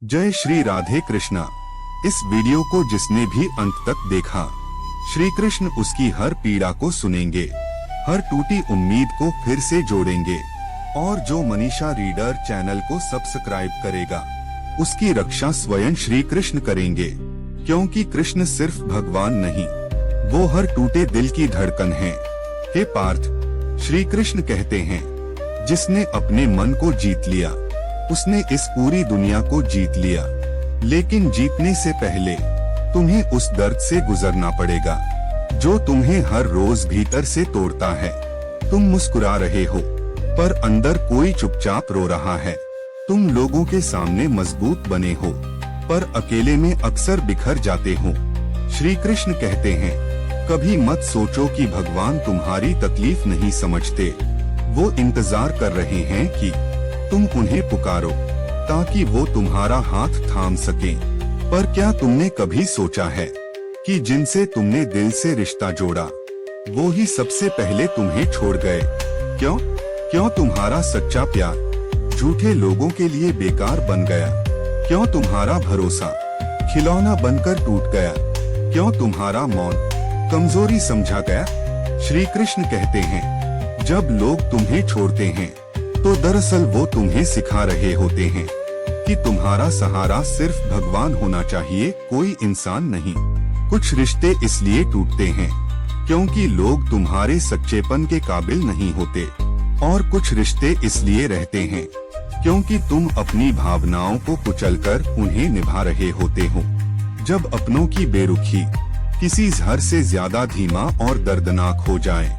जय श्री राधे कृष्णा। इस वीडियो को जिसने भी अंत तक देखा, श्री कृष्ण उसकी हर पीड़ा को सुनेंगे, हर टूटी उम्मीद को फिर से जोड़ेंगे। और जो मनीषा रीडर चैनल को सब्सक्राइब करेगा, उसकी रक्षा स्वयं श्री कृष्ण करेंगे। क्योंकि कृष्ण सिर्फ भगवान नहीं, वो हर टूटे दिल की धड़कन है। हे पार्थ, श्री कृष्ण कहते हैं, जिसने अपने मन को जीत लिया, उसने इस पूरी दुनिया को जीत लिया। लेकिन जीतने से पहले तुम्हें उस दर्द से गुजरना पड़ेगा जो तुम्हें हर रोज भीतर से तोड़ता है। तुम मुस्कुरा रहे हो, पर अंदर कोई चुपचाप रो रहा है। तुम लोगों के सामने मजबूत बने हो, पर अकेले में अक्सर बिखर जाते हो। श्री कृष्ण कहते हैं, कभी मत सोचो कि भगवान तुम्हारी तकलीफ नहीं समझते। वो इंतजार कर रहे हैं कि तुम उन्हें पुकारो, ताकि वो तुम्हारा हाथ थाम सकें। पर क्या तुमने कभी सोचा है कि जिनसे तुमने दिल से रिश्ता जोड़ा, वो ही सबसे पहले तुम्हें छोड़ गए? क्यों तुम्हारा सच्चा प्यार झूठे लोगों के लिए बेकार बन गया? क्यों तुम्हारा भरोसा खिलौना बनकर टूट गया? क्यों तुम्हारा मौन कमजोरी समझा गया? श्री कृष्ण कहते हैं, जब लोग तुम्हें छोड़ते हैं तो दरअसल वो तुम्हें सिखा रहे होते हैं कि तुम्हारा सहारा सिर्फ भगवान होना चाहिए, कोई इंसान नहीं। कुछ रिश्ते इसलिए टूटते हैं क्योंकि लोग तुम्हारे सच्चेपन के काबिल नहीं होते, और कुछ रिश्ते इसलिए रहते हैं क्योंकि तुम अपनी भावनाओं को कुचलकर उन्हें निभा रहे होते हो। जब अपनों की बेरुखी किसी जहर से ज्यादा धीमा और दर्दनाक हो जाए,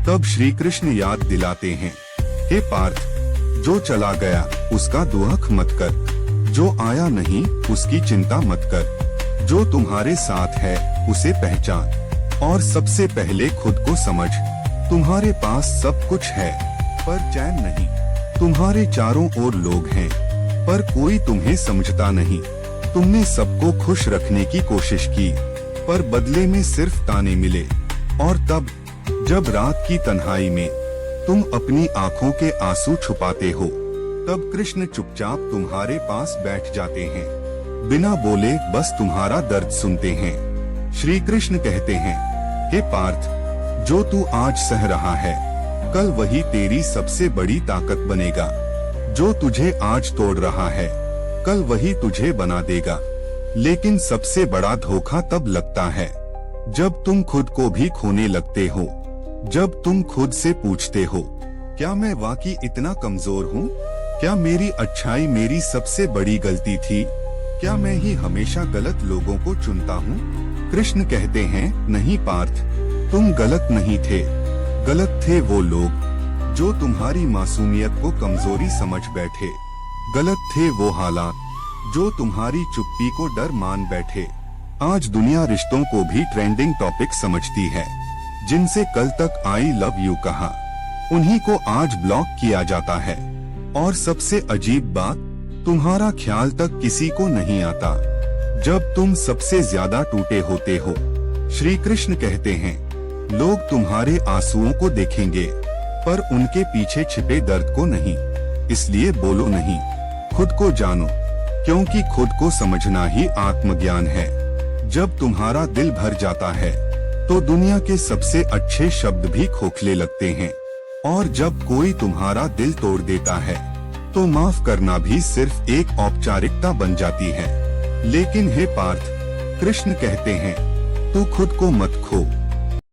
तब श्री कृष्ण याद दिलाते हैं, हे पार्थ, जो चला गया उसका दुख मत कर, जो आया नहीं उसकी चिंता मत कर। जो तुम्हारे साथ है उसे पहचान, और सबसे पहले खुद को समझ। तुम्हारे पास सब कुछ है, पर चैन नहीं। तुम्हारे चारों ओर लोग हैं, पर कोई तुम्हें समझता नहीं। तुमने सबको खुश रखने की कोशिश की, पर बदले में सिर्फ ताने मिले। और तब जब रात की तन्हाई में तुम अपनी आँखों के आंसू छुपाते हो, तब कृष्ण चुपचाप तुम्हारे पास बैठ जाते हैं, बिना बोले बस तुम्हारा दर्द सुनते हैं। श्री कृष्ण कहते हैं, हे पार्थ, जो तू आज सह रहा है, कल वही तेरी सबसे बड़ी ताकत बनेगा। जो तुझे आज तोड़ रहा है, कल वही तुझे बना देगा। लेकिन सबसे बड़ा धोखा तब लगता है जब तुम खुद को भी खोने लगते हो। जब तुम खुद से पूछते हो, क्या मैं वाकई इतना कमजोर हूँ? क्या मेरी अच्छाई मेरी सबसे बड़ी गलती थी? क्या मैं ही हमेशा गलत लोगों को चुनता हूँ? कृष्ण कहते हैं, नहीं पार्थ, तुम गलत नहीं थे। गलत थे वो लोग जो तुम्हारी मासूमियत को कमजोरी समझ बैठे। गलत थे वो हालात जो तुम्हारी चुप्पी को डर मान बैठे। आज दुनिया रिश्तों को भी ट्रेंडिंग टॉपिक समझती है। जिनसे कल तक आई लव यू कहा, उन्हीं को आज ब्लॉक किया जाता है। और सबसे अजीब बात, तुम्हारा ख्याल तक किसी को नहीं आता जब तुम सबसे ज्यादा टूटे होते हो। श्री कृष्ण कहते हैं, लोग तुम्हारे आंसुओं को देखेंगे, पर उनके पीछे छिपे दर्द को नहीं। इसलिए बोलो नहीं, खुद को जानो, क्योंकि खुद को समझना ही आत्मज्ञान है। जब तुम्हारा दिल भर जाता है तो दुनिया के सबसे अच्छे शब्द भी खोखले लगते हैं, और जब कोई तुम्हारा दिल तोड़ देता है तो माफ करना भी सिर्फ एक औपचारिकता बन जाती है। लेकिन हे पार्थ, कृष्ण कहते हैं, तू खुद को मत खो।